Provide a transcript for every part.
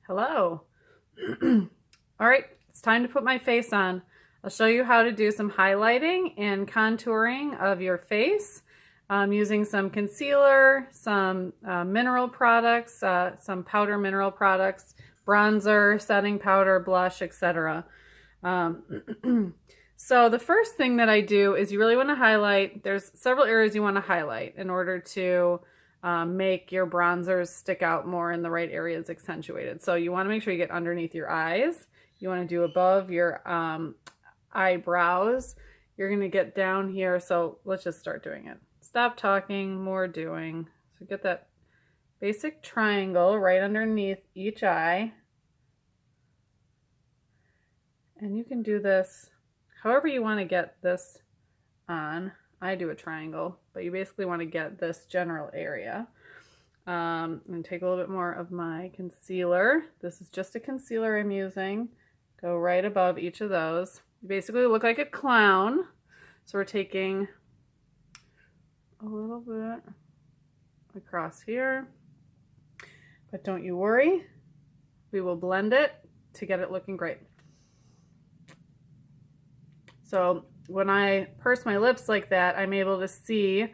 Hello. All right, it's time to put my face on. I'll show you how to do some highlighting and contouring of your face using some concealer, some mineral products, some powder mineral products, bronzer, setting powder, blush, etc. So the first thing that I do is you really want to highlight. There's several areas you want to highlight in order to make your bronzers stick out more in the right areas, accentuated. So you want to make sure you get underneath your eyes. You want to do above your eyebrows. You're going to get down here. So let's just start doing it. Stop talking, more doing. So get that basic triangle right underneath each eye. And you can do this however you want to get this on. I do a triangle, but you basically want to get this general area. I'm going to take a little bit more of my concealer. This is just a concealer I'm using. Go right above each of those. You basically look like a clown. So we're taking a little bit across here. But don't you worry. We will blend it to get it looking great. So when I purse my lips like that, I'm able to see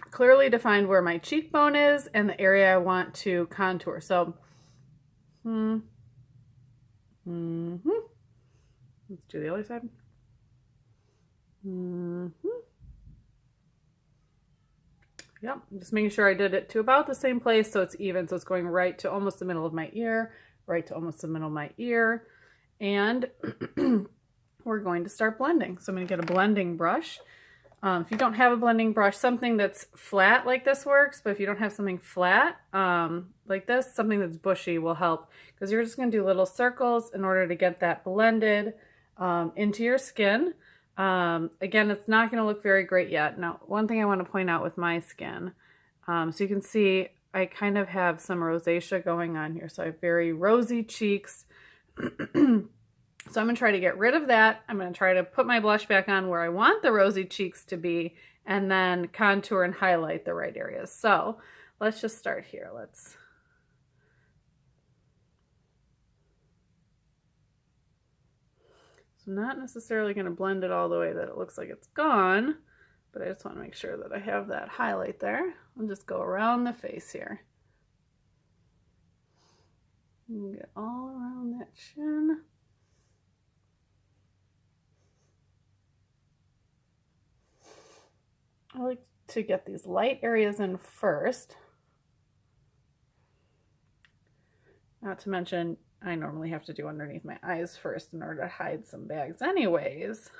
clearly defined where my cheekbone is and the area I want to contour. So, let's do the other side. Yep, just making sure I did it to about the same place so it's even. So it's going right to almost the middle of my ear, right to almost the middle of my ear. And we're going to start blending. So I'm going to get a blending brush. If you don't have a blending brush, something that's flat like this works, but if you don't have something flat like this, something that's bushy will help, because you're just going to do little circles in order to get that blended into your skin. Again, it's not going to look very great yet. Now, one thing I want to point out with my skin, so you can see I kind of have some rosacea going on here. So I have very rosy cheeks. So I'm going to try to get rid of that. I'm going to try to put my blush back on where I want the rosy cheeks to be, and then contour and highlight the right areas. So let's just start here. So I'm not necessarily going to blend it all the way that it looks like it's gone, but I just want to make sure that I have that highlight there. I'll just go around the face here. And get all around that chin. I like to get these light areas in first. Not to mention, I normally have to do underneath my eyes first in order to hide some bags anyways.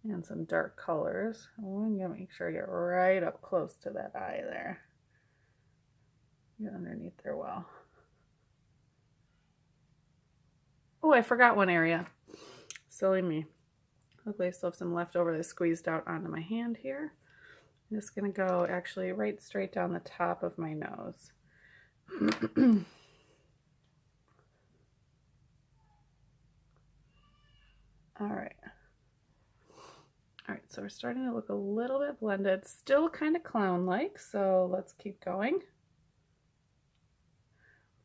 And some dark colors. I'm going to make sure I get right up close to that eye there. Get underneath there well. Oh, I forgot one area. Silly me. Luckily, I still have some left over that I squeezed out onto my hand here. I'm just going to go actually right straight down the top of my nose. All right. All right, so we're starting to look a little bit blended. Still kind of clown-like, so let's keep going.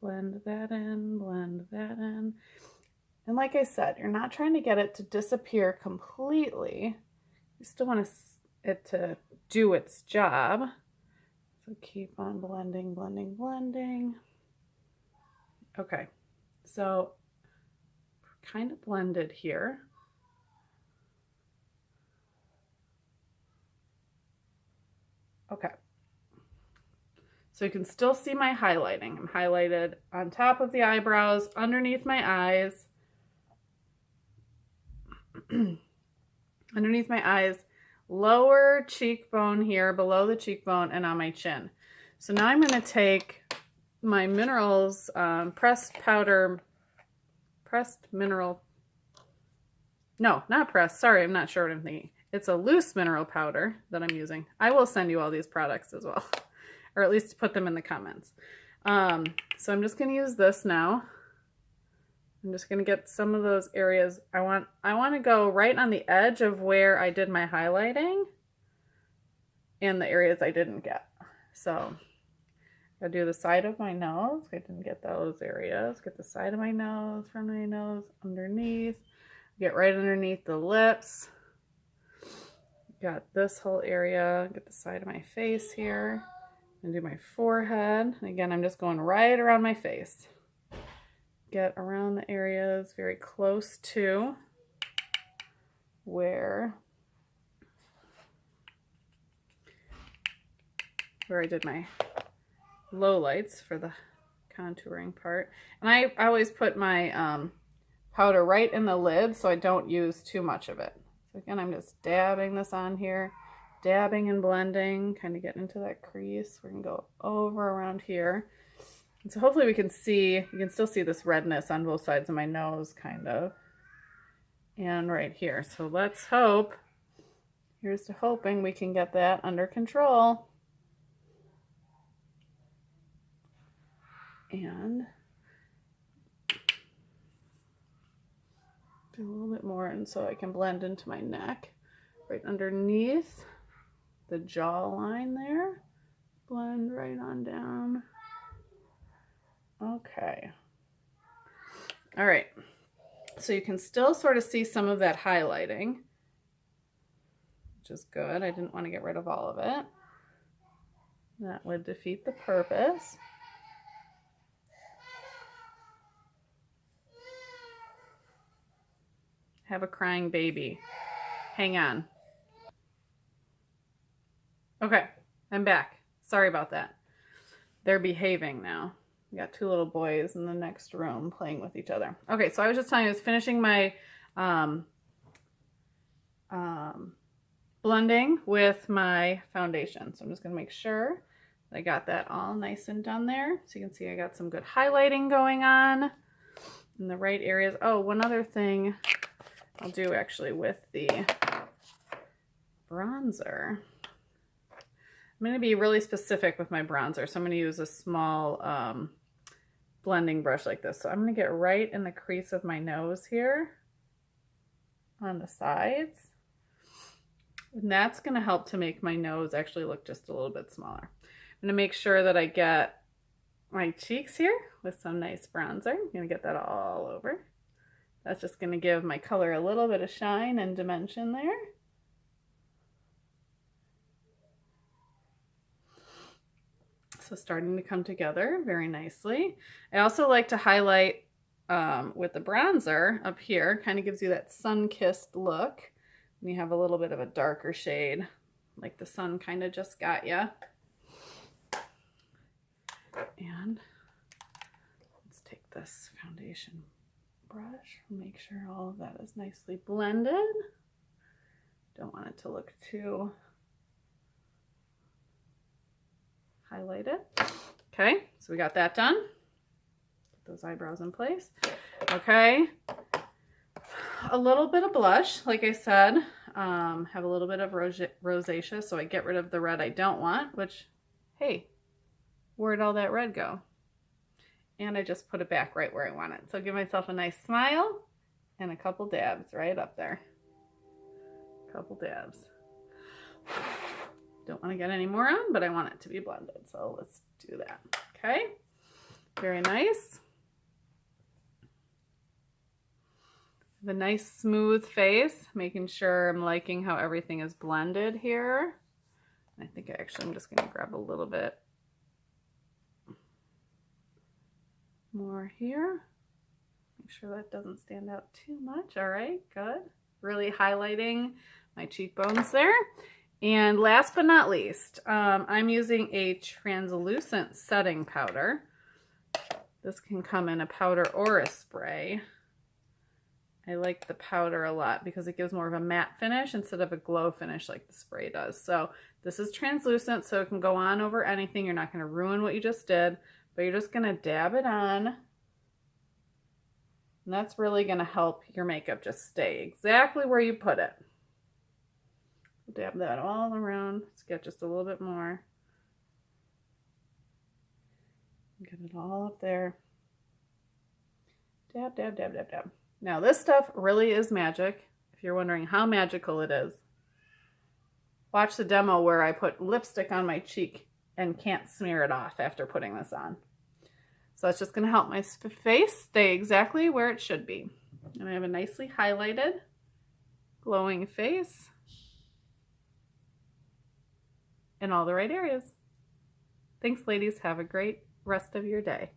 Blend that in, blend that in. And like I said, you're not trying to get it to disappear completely. You still want it to do its job. So keep on blending, blending, blending. Okay, so kind of blended here. Okay. So you can still see my highlighting. I'm highlighted on top of the eyebrows, underneath my eyes. Underneath my eyes, lower cheekbone here, below the cheekbone, and on my chin. So now I'm going to take my minerals, pressed mineral, no, not pressed, sorry, I'm not sure what I'm thinking. It's a loose mineral powder that I'm using. I will send you all these products as well, or at least put them in the comments. So I'm just going to use this now. I'm just going to get some of those areas. I want to go right on the edge of where I did my highlighting and the areas I didn't get. So Gotta do the side of my nose. I didn't get those areas. Get the side of my nose, front of my nose, underneath. Get right underneath the lips. Got this whole area. Get the side of my face here. And do my forehead. And again, I'm just going right around my face. Get around the areas very close to where I did my lowlights for the contouring part. And I always put my powder right in the lid so I don't use too much of it. So again, I'm just dabbing this on here, dabbing and blending, kind of getting into that crease. We're gonna go over around here. And so hopefully we can see, you can still see this redness on both sides of my nose, kind of. And right here. So let's hope, here's to hoping we can get that under control. And do a little bit more, and so I can blend into my neck, right underneath the jawline there. Blend right on down. Okay. All right. So you can still sort of see some of that highlighting, which is good. I didn't want to get rid of all of it. That would defeat the purpose. Have a crying baby. Hang on. Okay, I'm back. Sorry about that. They're behaving now. We got two little boys in the next room playing with each other. Okay, so I was just telling you, I was finishing my blending with my foundation. So I'm just gonna make sure that I got that all nice and done there. So you can see I got some good highlighting going on in the right areas. Oh, one other thing I'll do actually with the bronzer. I'm going to be really specific with my bronzer. So I'm going to use a small blending brush like this. So I'm going to get right in the crease of my nose here on the sides. And that's going to help to make my nose actually look just a little bit smaller. I'm going to make sure that I get my cheeks here with some nice bronzer. I'm going to get that all over. That's just going to give my color a little bit of shine and dimension there. So starting to come together very nicely. I also like to highlight with the bronzer up here. Kind of gives you that sun-kissed look. And you have a little bit of a darker shade, like the sun kind of just got you. And let's take this foundation brush, make sure all of that is nicely blended. Don't want it to look too highlighted. Okay, so we got that done. Get those eyebrows in place. Okay, a little bit of blush, like I said, have a little bit of rosacea, so I get rid of the red I don't want, which, hey, where'd all that red go? And I just put it back right where I want it. So give myself a nice smile and a couple dabs right up there. Couple dabs. Don't want to get any more on, but I want it to be blended. So let's do that. Okay. Very nice. The nice smooth face, making sure I'm liking how everything is blended here. I think I'm just going to grab a little bit more here. Make sure that doesn't stand out too much. All right, good. Really highlighting my cheekbones there. And last but not least, I'm using a translucent setting powder. This can come in a powder or a spray. I like the powder a lot because it gives more of a matte finish instead of a glow finish like the spray does. So this is translucent, so it can go on over anything. You're not going to ruin what you just did, but you're just going to dab it on. And that's really going to help your makeup just stay exactly where you put it. Dab that all around. Let's get just a little bit more. Get it all up there. Dab, dab, dab, dab, dab. Now this stuff really is magic. If you're wondering how magical it is, watch the demo where I put lipstick on my cheek and can't smear it off after putting this on. So it's just going to help my face stay exactly where it should be. And I have a nicely highlighted, glowing face in all the right areas. Thanks, ladies. Have a great rest of your day.